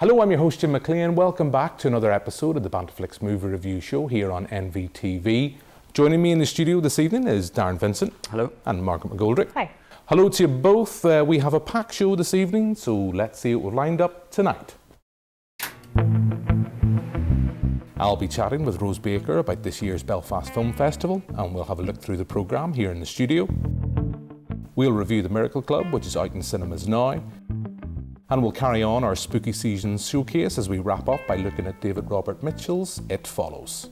Hello, I'm your host Jim McClean. Welcome back to another episode of the BanterFlix movie review show here on NvTv. Joining me in the studio this evening is Darren Vincent. Hello. And Margaret McGoldrick. Hi. Hello to you both. We have a packed show this evening, so let's see what we've lined up tonight. I'll be chatting with Rose Baker about this year's Belfast Film Festival, and we'll have a look through the programme here in the studio. We'll review The Miracle Club, which is out in cinemas now. And we'll carry on our spooky season showcase as we wrap up by looking at David Robert Mitchell's It Follows.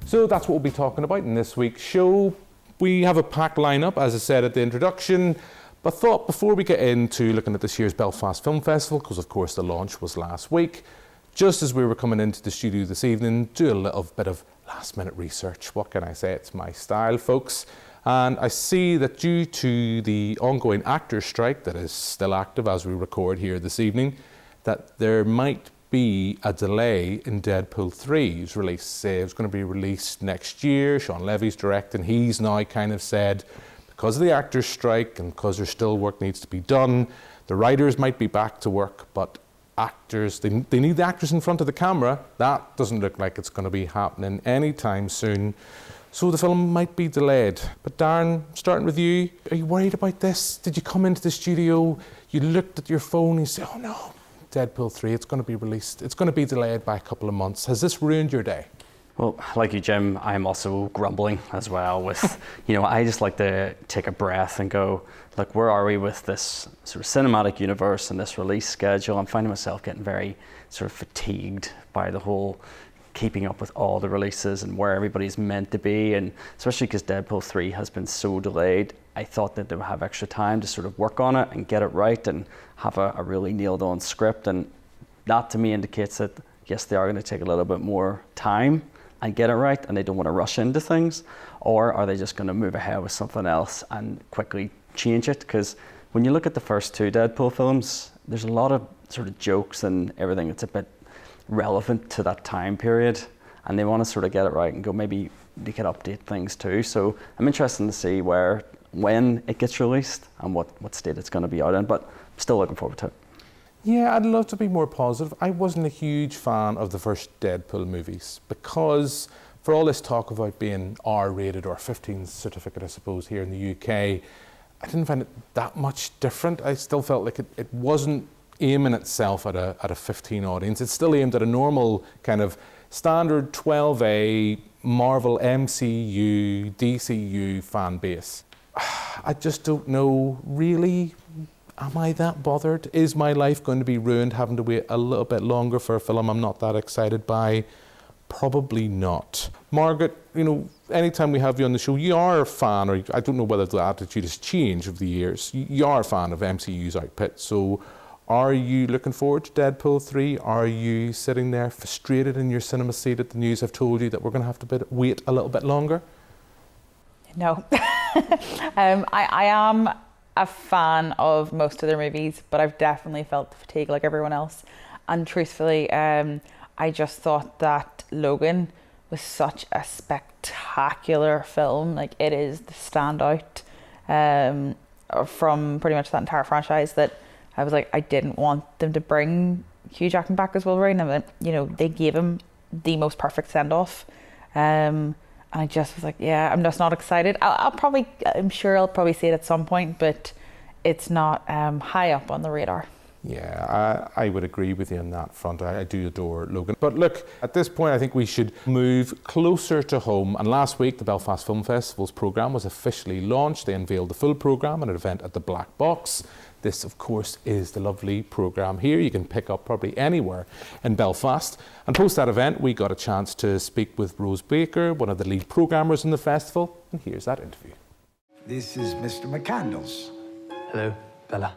So that's what we'll be talking about in this week's show. We have a packed lineup, as I said at the introduction, but thought before we get into looking at this year's Belfast Film Festival, because of course the launch was last week, just as we were coming into the studio this evening, do a little bit of last minute research. What can I say? It's my style, folks. And I see that due to the ongoing actors' strike that is still active as we record here this evening, that there might be a delay in Deadpool 3's release. It's going to be released next year. Sean Levy's directing. He's now kind of said, because of the actors' strike and because there's still work needs to be done, the writers might be back to work, but actors, they need the actors in front of the camera. That doesn't look like it's going to be happening anytime soon. So the film might be delayed. But Darren, starting with you, are you worried about this? Did you come into the studio, you looked at your phone and you say, oh no, Deadpool 3, it's going to be released. It's going to be delayed by a couple of months. Has this ruined your day? Well, like you, Jim, I'm also grumbling as well with, I just like to take a breath and go, look, where are we with this sort of cinematic universe and this release schedule? I'm finding myself getting very sort of fatigued by the whole keeping up with all the releases and where everybody's meant to be, and especially because Deadpool 3 has been so delayed, I thought that they would have extra time to sort of work on it and get it right and have a really nailed on script, and that to me indicates that yes, they are going to take a little bit more time and get it right, and they don't want to rush into things, or are they just going to move ahead with something else and quickly change it? Because when you look at the first two Deadpool films, there's a lot of sort of jokes and everything that's a bit relevant to that time period, and they want to sort of get it right and go, maybe they could update things too. So I'm interested to see when it gets released and what state it's going to be out in, but I'm still looking forward to it. Yeah, I'd love to be more positive. I wasn't a huge fan of the first Deadpool movies because for all this talk about being R-rated or 15 certificate, I suppose, here in the UK, I didn't find it that much different. I still felt like it wasn't aiming itself at a 15 audience. It's still aimed at a normal kind of standard 12A Marvel MCU, DCU fan base. I just don't know, really, am I that bothered? Is my life going to be ruined having to wait a little bit longer for a film I'm not that excited by? Probably not. Margaret, anytime we have you on the show, you are a fan, or I don't know whether the attitude has changed over the years, you are a fan of MCU's output, so are you looking forward to Deadpool 3? Are you sitting there frustrated in your cinema seat at the news I've told you that we're going to have to wait a little bit longer? No. I am a fan of most of their movies, but I've definitely felt the fatigue like everyone else. And truthfully, I just thought that Logan was such a spectacular film. Like, it is the standout from pretty much that entire franchise that I was like, I didn't want them to bring Hugh Jackman back as Wolverine. And they gave him the most perfect send-off. And I just was like, yeah, I'm just not excited. I'm sure I'll probably see it at some point, but it's not high up on the radar. Yeah, I would agree with you on that front. I do adore Logan. But look, at this point, I think we should move closer to home. And last week, the Belfast Film Festival's programme was officially launched. They unveiled the full programme at an event at the Black Box. This, of course, is the lovely programme here. You can pick up probably anywhere in Belfast. And post that event, we got a chance to speak with Rose Baker, one of the lead programmers in the festival. And here's that interview. This is Mr. McCandles. Hello, Bella.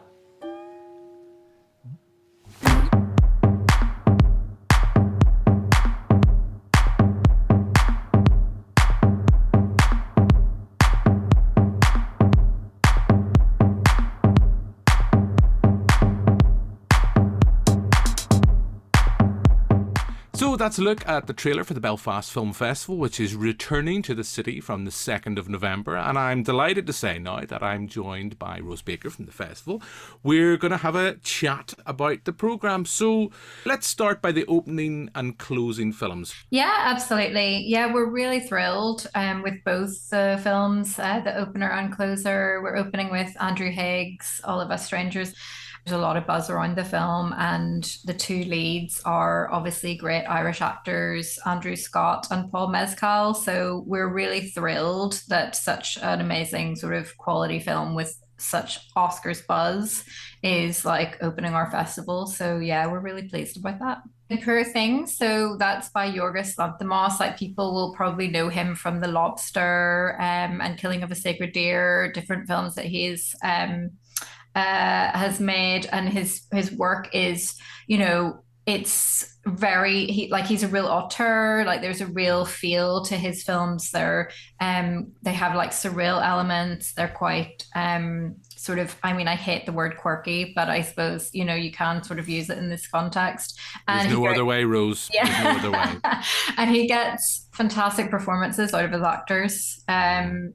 that's a look at the trailer for the Belfast Film Festival, which is returning to the city from the 2nd of November. And I'm delighted to say now that I'm joined by Rose Baker from the festival. We're going to have a chat about the programme. So let's start by the opening and closing films. Yeah, absolutely. Yeah, we're really thrilled with both the films, the opener and closer. We're opening with Andrew Higgs, All of Us Strangers. There's a lot of buzz around the film, and the two leads are obviously great Irish actors, Andrew Scott and Paul Mescal. So we're really thrilled that such an amazing sort of quality film with such Oscars buzz is like opening our festival. So yeah, we're really pleased about that. The Poor Thing, so that's by Yorgos Lanthimos. Like, people will probably know him from The Lobster and Killing of a Sacred Deer, different films that he's has made, and his work is, you know, it's very he's a real auteur. Like, there's a real feel to his films. They have like surreal elements. They're quite sort of, I mean, I hate the word quirky, but I suppose, you know, you can sort of use it in this context. And there's no other way, Rose. Yeah. There's no other way. And he gets fantastic performances out of his actors.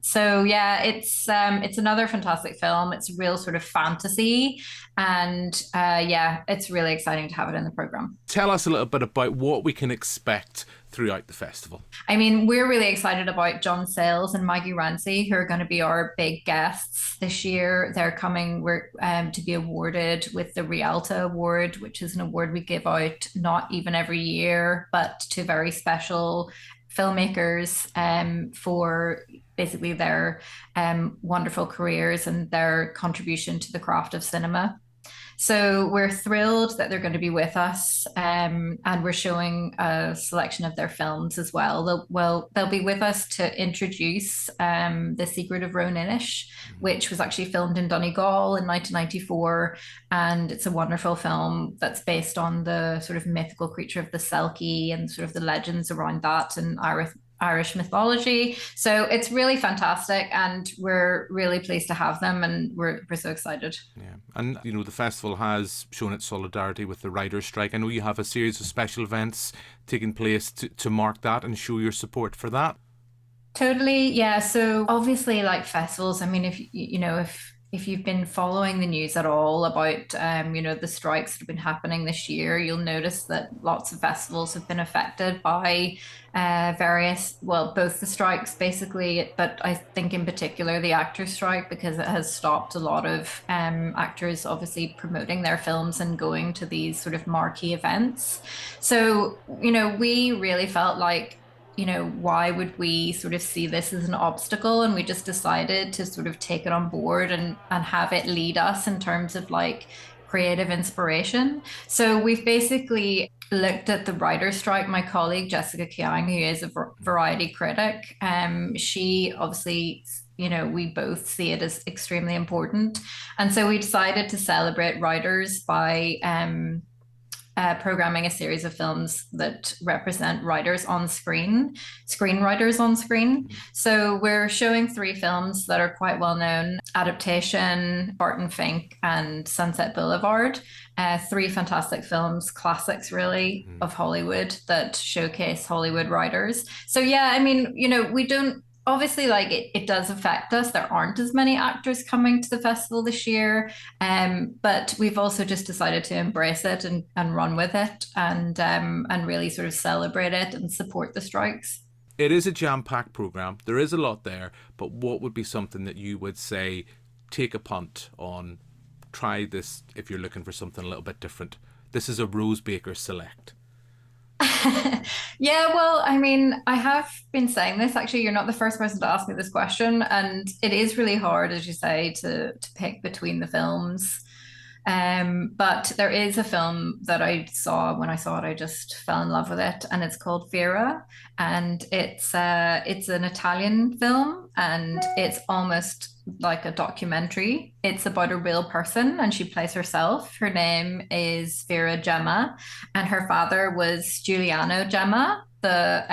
So yeah, it's another fantastic film. It's a real sort of fantasy, and yeah, it's really exciting to have it in the programme. Tell us a little bit about what we can expect throughout the festival. I mean, we're really excited about John Sayles and Maggie Rancy, who are going to be our big guests this year. They're coming to be awarded with the Rialta Award, which is an award we give out not even every year, but to very special filmmakers for basically their wonderful careers and their contribution to the craft of cinema. So we're thrilled that they're going to be with us, and we're showing a selection of their films as well. They'll be with us to introduce The Secret of Roan Inish, which was actually filmed in Donegal in 1994, and it's a wonderful film that's based on the sort of mythical creature of the Selkie and sort of the legends around that and Irish mythology. So it's really fantastic, and we're really pleased to have them, and we're so excited. Yeah, and you know, the festival has shown its solidarity with the writer's strike. I know you have a series of special events taking place to mark that and show your support for that. Totally, yeah. So obviously, like festivals, I mean, if you've been following the news at all about, you know, the strikes that have been happening this year, you'll notice that lots of festivals have been affected by both the strikes basically, but I think in particular the actors' strike, because it has stopped a lot of actors obviously promoting their films and going to these sort of marquee events. So, you know, we really felt like, you know, why would we sort of see this as an obstacle? And we just decided to sort of take it on board and have it lead us in terms of like creative inspiration. So we've basically looked at the writer's strike. My colleague, Jessica Kiang, who is a variety critic, she obviously, you know, we both see it as extremely important. And so we decided to celebrate writers by programming a series of films that represent writers on screen, screenwriters on screen. So we're showing 3 films that are quite well known: Adaptation, Barton Fink, and Sunset Boulevard. 3 fantastic films, classics really, of Hollywood that showcase Hollywood writers. So yeah, I mean, you know, we don't, obviously, like it does affect us. There aren't as many actors coming to the festival this year, but we've also just decided to embrace it and run with it, and really sort of celebrate it and support the strikes. It is a jam-packed programme. There is a lot there, but what would be something that you would say, take a punt on, try this if you're looking for something a little bit different? This is a Rose Baker select. Yeah, well, I mean, I have been saying this. Actually, you're not the first person to ask me this question, and it is really hard, as you say, to pick between the films. But there is a film that I saw. When I saw it, I just fell in love with it, and it's called Vera, and it's an Italian film, and it's almost like a documentary. It's about a real person, and she plays herself. Her name is Vera Gemma, and her father was Giuliano Gemma, the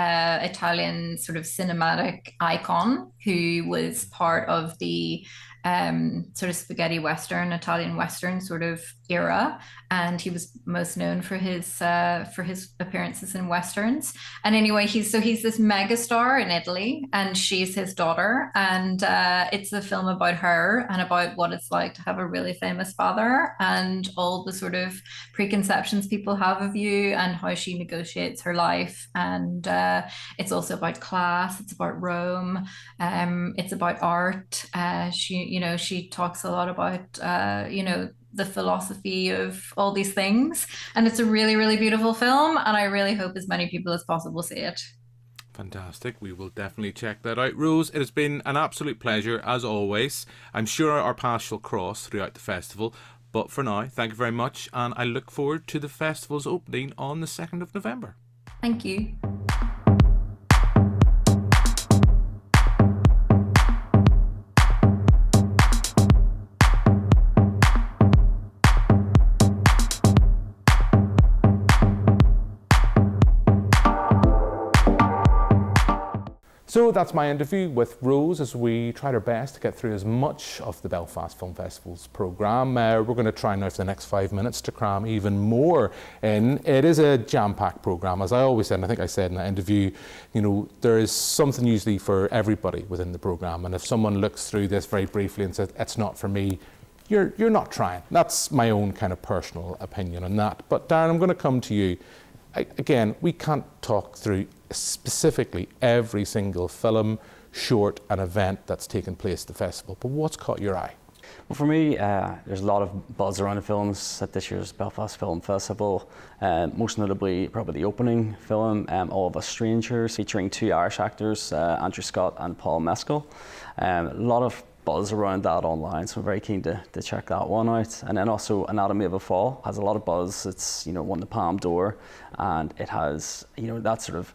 Italian sort of cinematic icon who was part of the sort of spaghetti Western, Italian Western sort of era. And he was most known for his appearances in Westerns. And anyway, he's this megastar in Italy, and she's his daughter. And it's a film about her and about what it's like to have a really famous father and all the sort of preconceptions people have of you and how she negotiates her life. And it's also about class. It's about Rome. It's about art. She talks a lot about the philosophy of all these things, and it's a really, really beautiful film, and I really hope as many people as possible see it. Fantastic. We will definitely check that out. Rose, it has been an absolute pleasure as always. I'm sure our paths shall cross throughout the festival, but for now, thank you very much, and I look forward to the festival's opening on the 2nd of November. Thank you. So that's my interview with Rose as we tried our best to get through as much of the Belfast Film Festival's programme. We're going to try now for the next 5 minutes to cram even more in. It is a jam-packed programme, as I always said, and I think I said in that interview, there is something usually for everybody within the programme, and if someone looks through this very briefly and says, it's not for me, you're not trying. That's my own kind of personal opinion on that. But Darren, I'm going to come to you. Again, we can't talk through specifically every single film, short and event that's taken place at the festival, but what's caught your eye? Well, for me, there's a lot of buzz around the films at this year's Belfast Film Festival. Most notably, probably the opening film, All of Us Strangers, featuring 2 Irish actors, Andrew Scott and Paul Mescal. A lot of buzz around that online, so I'm very keen to check that one out. And then also Anatomy of a Fall has a lot of buzz. It's won the Palme d'Or, and it has that sort of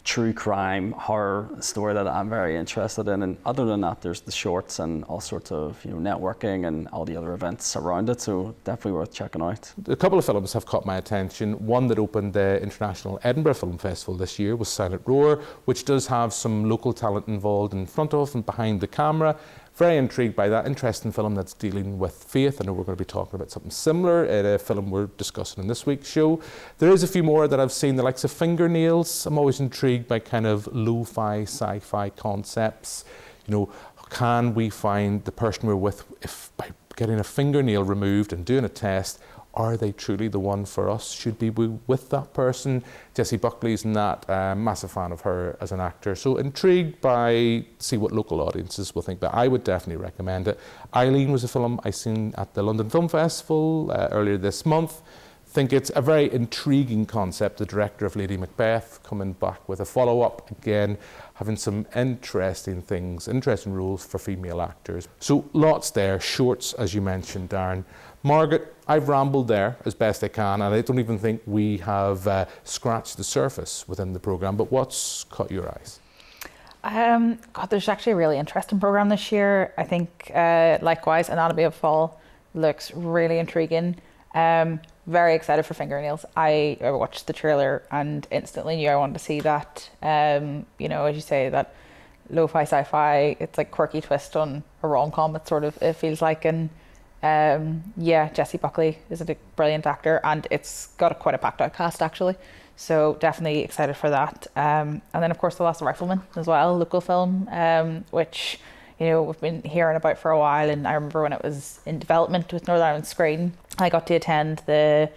true crime horror story that I'm very interested in. And other than that, there's the shorts and all sorts of networking and all the other events around it, so definitely worth checking out. A couple of films have caught my attention. One that opened the International Edinburgh Film Festival this year was Silent Roar, which does have some local talent involved in front of and behind the camera. Very intrigued by that. Interesting film that's dealing with faith. I know we're going to be talking about something similar in a film we're discussing in this week's show. There is a few more that I've seen, the likes of Fingernails. I'm always intrigued by kind of lo-fi, sci-fi concepts. Can we find the person we're with if by getting a fingernail removed and doing a test, are they truly the one for us? Should we be with that person? Jessie Buckley's in that. Massive fan of her as an actor. So intrigued by see what local audiences will think, but I would definitely recommend it. Eileen was a film I seen at the London Film Festival earlier this month. Think it's a very intriguing concept. The director of Lady Macbeth coming back with a follow-up, again, having some interesting things, interesting roles for female actors. So lots there, shorts as you mentioned, Darren. Margaret, I've rambled there as best I can, and I don't even think we have scratched the surface within the programme, but what's caught your eyes? There's actually a really interesting programme this year. I think, likewise, Anatomy of a Fall looks really intriguing. Very excited for Fingernails. I watched the trailer and instantly knew I wanted to see that. As you say, that lo-fi sci-fi, it's like quirky twist on a rom-com, it feels like. And Jessie Buckley is a brilliant actor, and it's got quite a packed out cast actually. So definitely excited for that. And then of course The Last Rifleman as well, local film, which we've been hearing about for a while, and I remember when it was in development with Northern Ireland Screen, I got to attend it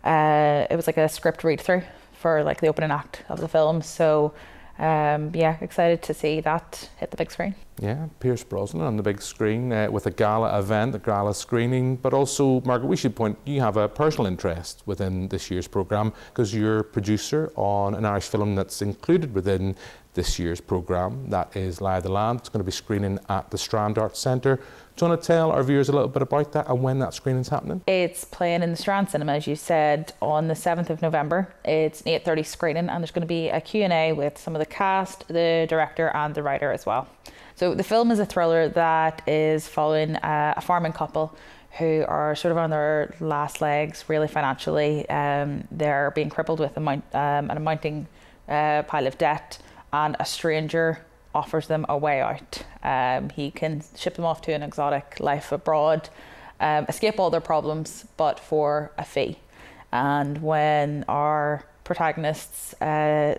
was like a script read through for like the opening act of the film. So excited to see that hit the big screen. Yeah, Pierce Brosnan on the big screen with a gala event, a gala screening. But also, Margaret, we should point, you have a personal interest within this year's programme because you're producer on an Irish film that's included within this year's programme. That is Lie of the Land. It's going to be screening at the Strand Arts Centre. Do you want to tell our viewers a little bit about that and when that screening's happening? It's playing in the Strand Cinema, as you said, on the 7th of November. It's an 8:30 screening, and there's going to be a Q&A with some of the cast, the director and the writer as well. So the film is a thriller that is following a farming couple who are sort of on their last legs, really financially. They're being crippled with an amounting pile of debt, and a stranger offers them a way out. He can ship them off to an exotic life abroad, escape all their problems, but for a fee. And when our protagonists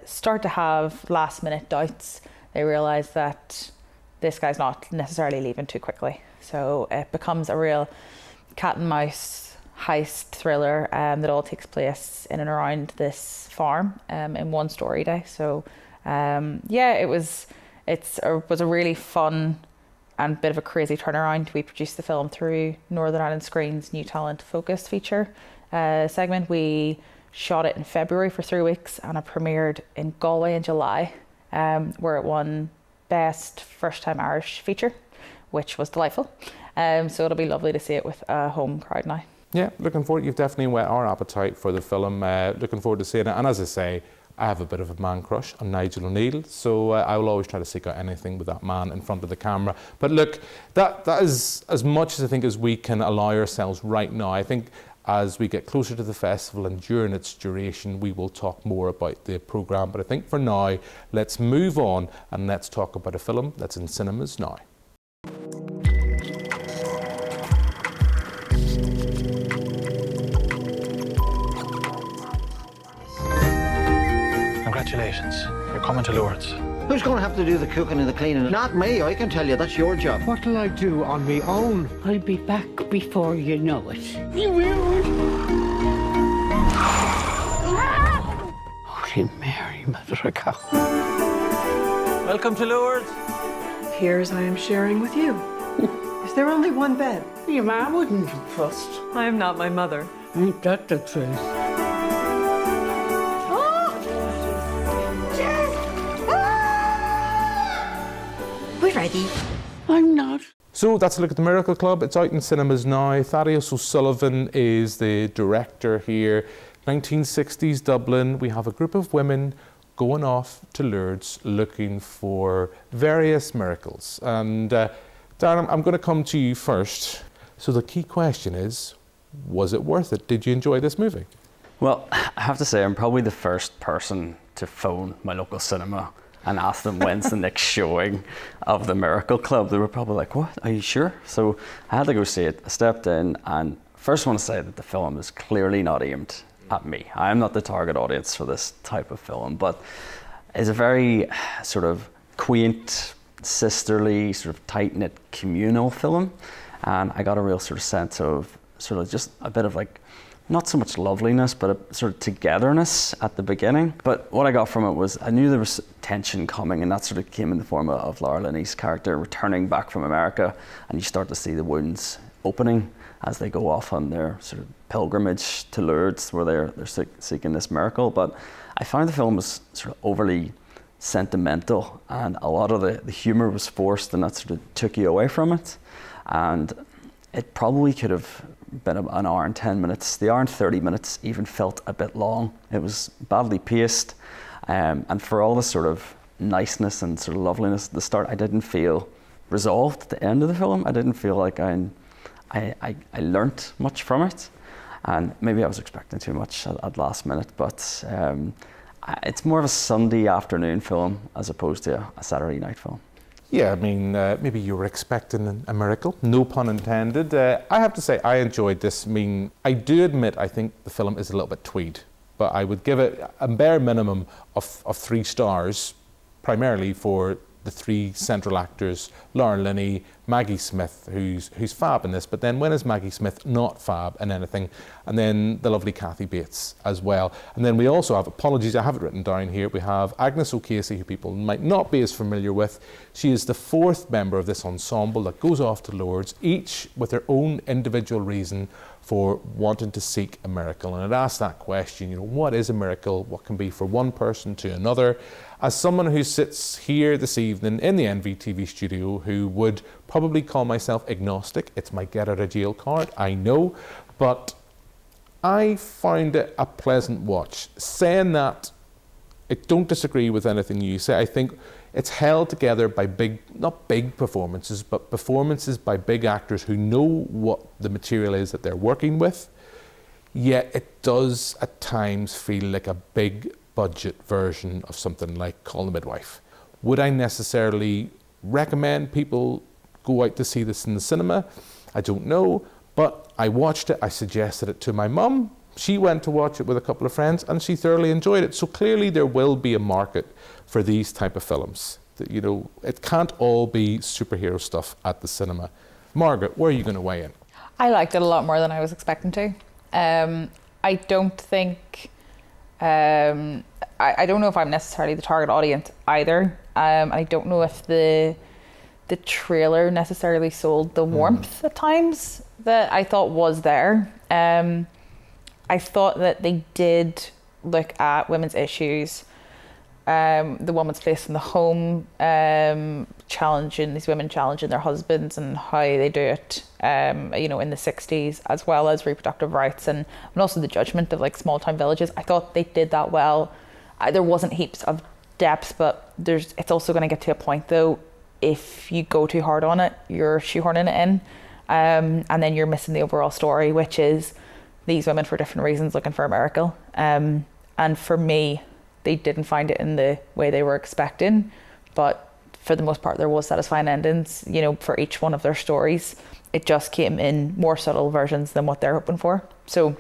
start to have last-minute doubts, they realise that this guy's not necessarily leaving too quickly. So it becomes a real cat and mouse heist thriller that all takes place in and around this farm in one story day. So it was a really fun and bit of a crazy turnaround. We produced the film through Northern Ireland Screen's New Talent Focus feature segment. We shot it in February for 3 weeks, and it premiered in Galway in July, where it won Best First Time Irish Feature, which was delightful. So it'll be lovely to see it with a home crowd now. Yeah, looking forward. You've definitely whet our appetite for the film. Looking forward to seeing it. And as I say, I have a bit of a man crush on Nigel O'Neill, so I will always try to seek out anything with that man in front of the camera. But look, that is as much as I think as we can allow ourselves right now. I think as we get closer to the festival and during its duration, we will talk more about the programme. But I think for now, let's move on and let's talk about a film that's in cinemas now. Congratulations, you're coming to Lourdes. Who's going to have to do the cooking and the cleaning? Not me, I can tell you, that's your job. What'll I do on me own? I'll be back before you know it. You will. Holy Mary, Mother of God. Welcome to Lourdes. Appears I am sharing with you. Is there only one bed? Your ma wouldn't have fussed. I am not my mother. Ain't that the truth? We're ready. I'm not. So that's a look at the Miracle Club. It's out in cinemas now. Thaddeus O'Sullivan is the director here. 1960s Dublin. We have a group of women going off to Lourdes looking for various miracles. And Darren, I'm going to come to you first. So the key question is, was it worth it? Did you enjoy this movie? Well, I have to say I'm probably the first person to phone my local cinema and ask them when's the next showing of the Miracle Club. They were probably like, what, are you sure? So I had to go see it. I stepped in, and first I want to say that the film is clearly not aimed at me. I am not the target audience for this type of film, but it's a very sort of quaint, sisterly, sort of tight-knit communal film. And I got a real sort of sense of sort of just a bit of like, not so much loveliness, but a sort of togetherness at the beginning. But what I got from it was, I knew there was tension coming, and that sort of came in the form of Laura Linney's character returning back from America, and you start to see the wounds opening as they go off on their sort of pilgrimage to Lourdes, where they're seeking this miracle. But I found the film was sort of overly sentimental, and a lot of the humour was forced, and that sort of took you away from it. And it probably could have been an hour and 10 minutes. The hour and 30 minutes even felt a bit long. It was badly paced. And for all the sort of niceness and sort of loveliness at the start, I didn't feel resolved at the end of the film. I didn't feel like I learnt much from it. And maybe I was expecting too much at last minute, but it's more of a Sunday afternoon film as opposed to a Saturday night film. Yeah, I mean, maybe you were expecting a miracle, no pun intended. I have to say, I enjoyed this. I mean, I do admit I think the film is a little bit tweed, but I would give it a bare minimum of 3 stars, primarily for the 3 central actors, Laura Linney, Maggie Smith, who's fab in this, but then when is Maggie Smith not fab in anything? And then the lovely Kathy Bates as well. And then we also have, apologies, I have it written down here, we have Agnes O'Casey, who people might not be as familiar with. She is the 4th member of this ensemble that goes off to Lourdes, each with their own individual reason for wanting to seek a miracle. And it asks that question, you know, what is a miracle? What can be for one person to another? As someone who sits here this evening in the NvTv studio, who would probably call myself agnostic, it's my get out of jail card, I know, but I found it a pleasant watch. Saying that, I don't disagree with anything you say. I think it's held together by not big performances, but performances by big actors who know what the material is that they're working with, yet it does at times feel like a big budget version of something like Call the Midwife. Would I necessarily recommend people go out to see this in the cinema? I don't know, but I watched it, I suggested it to my mum. She went to watch it with a couple of friends and she thoroughly enjoyed it. So clearly there will be a market for these type of films. That, you know, it can't all be superhero stuff at the cinema. Margaret, where are you going to weigh in? I liked it a lot more than I was expecting to. I don't think, I don't know if I'm necessarily the target audience either. I don't know if the trailer necessarily sold the warmth at times that I thought was there. I thought that they did look at women's issues, the woman's place in the home, challenging their husbands and how they do it, you know, in the 60s, as well as reproductive rights and also the judgment of like small town villages. I thought they did that well. There wasn't heaps of depth, but it's also going to get to a point though, if you go too hard on it, you're shoehorning it in, and then you're missing the overall story, which is these women for different reasons looking for a miracle. And for me, they didn't find it in the way they were expecting, but for the most part, there was satisfying endings, you know, for each one of their stories. It just came in more subtle versions than what they're hoping for. So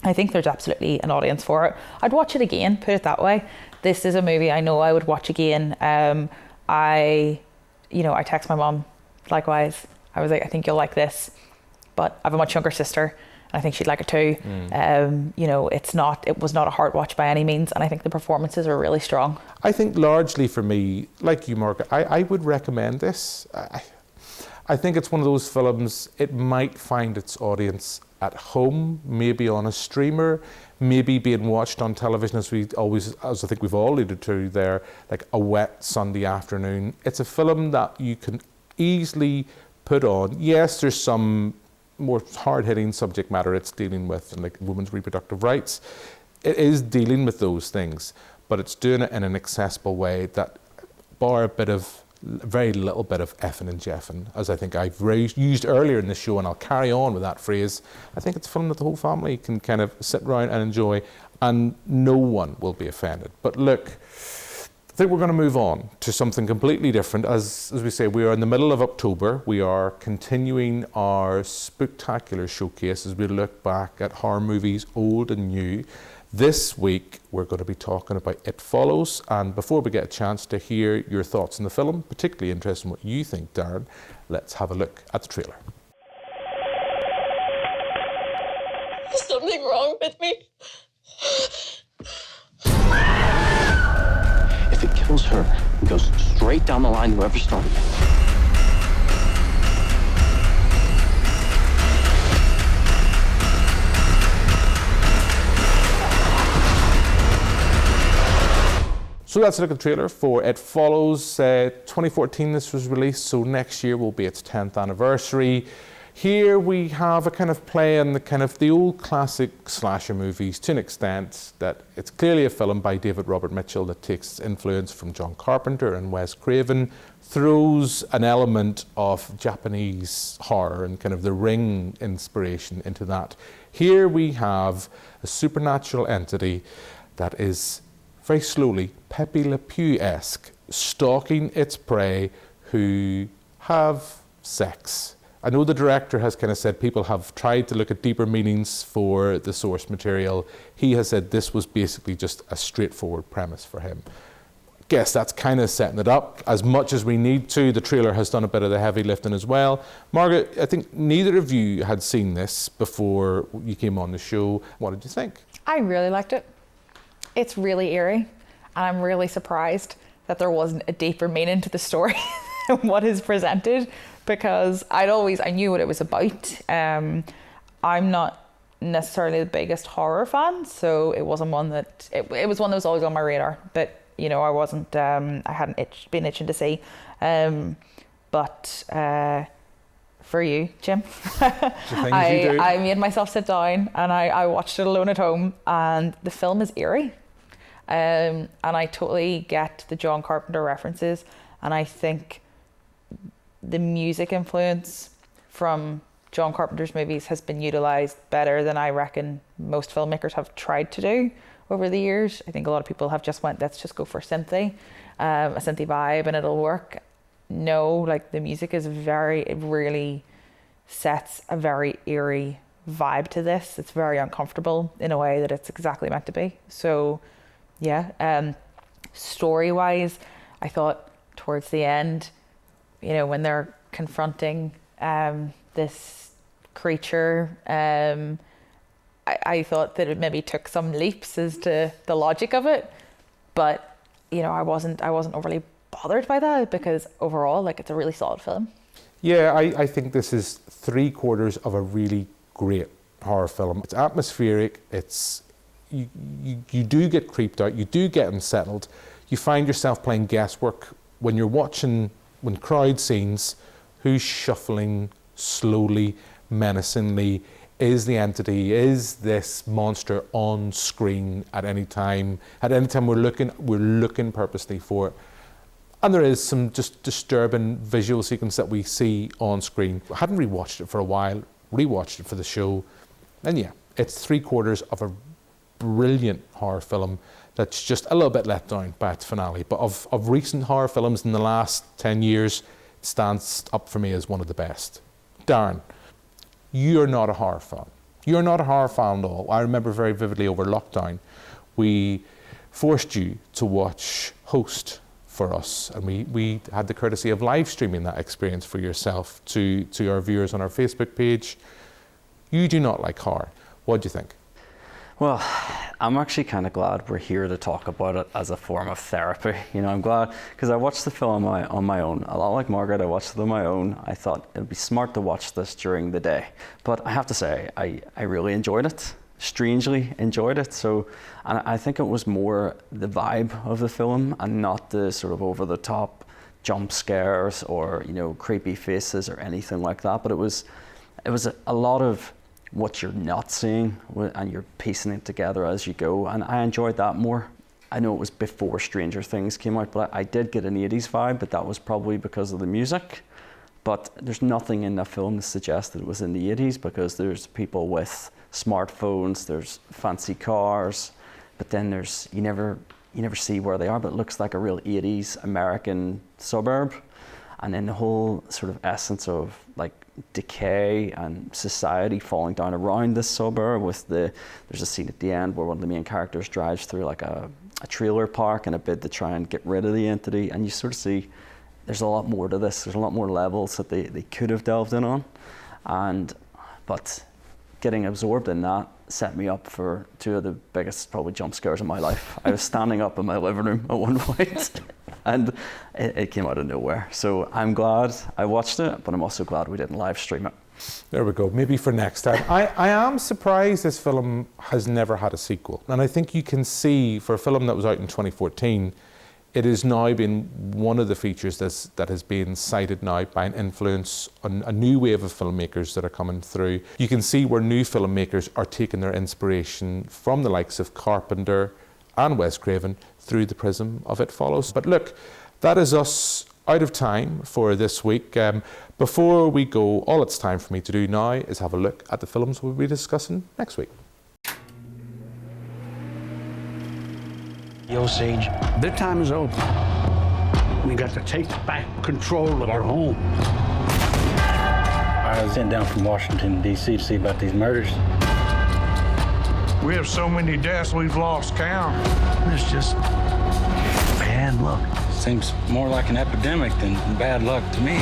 I think there's absolutely an audience for it. I'd watch it again, put it that way. This is a movie I know I would watch again. I text my mom, likewise. I was like, I think you'll like this, but I have a much younger sister. I think she'd like it too. You know, it was not a hard watch by any means, and I think the performances are really strong. I think largely for me, like you, Margaret, I would recommend this. I think it's one of those films, it might find its audience at home, maybe on a streamer, maybe being watched on television as I think we've all alluded to there, like a wet Sunday afternoon. It's a film that you can easily put on. Yes, there's some more hard-hitting subject matter it's dealing with, like women's reproductive rights. It is dealing with those things, but it's doing it in an accessible way that, bar very little bit of effing and jeffing, as I think I've used earlier in the show, and I'll carry on with that phrase. I think it's a film that the whole family can kind of sit around and enjoy, and no one will be offended. But look, I think we're going to move on to something completely different. As we say, we are in the middle of October. We are continuing our spectacular showcase as we look back at horror movies, old and new. This week, we're going to be talking about It Follows. And before we get a chance to hear your thoughts on the film, particularly interested in what you think, Darren, let's have a look at the trailer. Is something wrong with me? If it kills her, it goes straight down the line to whoever started it. So let's look at the trailer for It Follows. 2014 this was released, so next year will be its 10th anniversary. Here we have a kind of play on the old classic slasher movies to an extent, that it's clearly a film by David Robert Mitchell that takes its influence from John Carpenter and Wes Craven, throws an element of Japanese horror and kind of the Ring inspiration into that. Here we have a supernatural entity that is very slowly Pepe Le Pew-esque, stalking its prey who have sex. I know the director has kind of said people have tried to look at deeper meanings for the source material. He has said this was basically just a straightforward premise for him. Guess that's kind of setting it up as much as we need to. The trailer has done a bit of the heavy lifting as well. Margaret, I think neither of you had seen this before you came on the show. What did you think? I really liked it. It's really eerie, and I'm really surprised that there wasn't a deeper meaning to the story than what is presented, because I knew what it was about. I'm not necessarily the biggest horror fan, so it wasn't one that it was one that was always on my radar, but you know, I wasn't I hadn't been itching to see. But for you, Jim, I made myself sit down and I watched it alone at home, and the film is eerie. And I totally get the John Carpenter references, and I think the music influence from John Carpenter's movies has been utilised better than I reckon most filmmakers have tried to do over the years. I think a lot of people have just went, let's just go for a synthy vibe and it'll work. No, like the music is it really sets a very eerie vibe to this. It's very uncomfortable in a way that it's exactly meant to be. So yeah, story-wise, I thought towards the end, you know, when they're confronting this creature, I thought that it maybe took some leaps as to the logic of it, but you know, I wasn't overly bothered by that because overall, like, it's a really solid film. Yeah, I think this is 3/4 of a really great horror film. It's atmospheric. It's you do get creeped out. You do get unsettled. You find yourself playing guesswork when you're watching crowd scenes. Who's shuffling slowly, menacingly? Is the entity? Is this monster on screen at any time? At any time we're looking purposely for it. And there is some just disturbing visual sequence that we see on screen. I hadn't rewatched it for a while, rewatched it for the show. And yeah, it's 3/4 of a brilliant horror film that's just a little bit let down by its finale. But of recent horror films in the last 10 years, it stands up for me as one of the best. Darren, you're not a horror fan. You're not a horror fan at all. I remember very vividly over lockdown, we forced you to watch Host for us, and we had the courtesy of live streaming that experience for yourself to our viewers on our Facebook page. You do not like horror. What do you think? Well, I'm actually kind of glad we're here to talk about it as a form of therapy. You know, I'm glad, because I watched the film on my own. A lot like Margaret, I watched it on my own. I thought it would be smart to watch this during the day. But I have to say, I really enjoyed it. Strangely enjoyed it. So, and I think it was more the vibe of the film and not the sort of over-the-top jump scares or, you know, creepy faces or anything like that. But it was a lot of what you're not seeing, and you're piecing it together as you go, and I enjoyed that more. I know it was before Stranger Things came out, but I did get an 80s vibe, but that was probably because of the music. But there's nothing in the film that suggests that it was in the 80s, because there's people with smartphones, there's fancy cars, but then there's you never see where they are, but it looks like a real 80s American suburb. And then the whole sort of essence of like decay and society falling down around this suburb there's a scene at the end where one of the main characters drives through like a trailer park in a bid to try and get rid of the entity, and you sort of see there's a lot more to this. There's a lot more levels that they could have delved in on, but getting absorbed in that set me up for two of the biggest probably jump scares of my life. I was standing up in my living room at one point and it came out of nowhere. So I'm glad I watched it, but I'm also glad we didn't live stream it. There we go, maybe for next time. I am surprised this film has never had a sequel. And I think you can see, for a film that was out in 2014, it has now been one of the features that has been cited now by an influence on a new wave of filmmakers that are coming through. You can see where new filmmakers are taking their inspiration from the likes of Carpenter and Wes Craven through the prism of It Follows. But look, that is us out of time for this week. Before we go, all it's time for me to do now is have a look at the films we'll be discussing next week. Yo, Sage, the time is over. We got to take back control of our home. I was sent down from Washington, D.C. to see about these murders. We have so many deaths, we've lost count. It's just bad luck. Seems more like an epidemic than bad luck to me.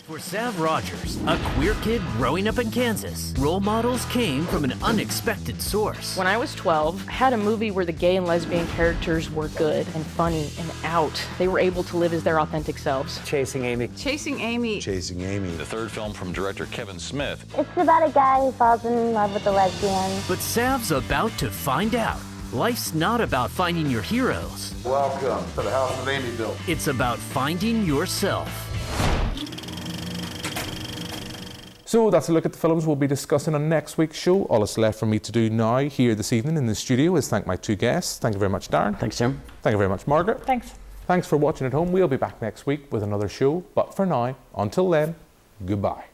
For Sav Rogers, a queer kid growing up in Kansas, role models came from an unexpected source. When I was 12, I had a movie where the gay and lesbian characters were good and funny and out. They were able to live as their authentic selves. Chasing Amy. Chasing Amy. Chasing Amy. The third film from director Kevin Smith. It's about a guy who falls in love with a lesbian. But Sav's about to find out. Life's not about finding your heroes. Welcome to the house that Amy built. It's about finding yourself. So that's a look at the films we'll be discussing on next week's show. All that's left for me to do now here this evening in the studio is thank my two guests. Thank you very much, Darren. Thanks, Jim. Thank you very much, Margaret. Thanks. Thanks for watching at home. We'll be back next week with another show. But for now, until then, goodbye.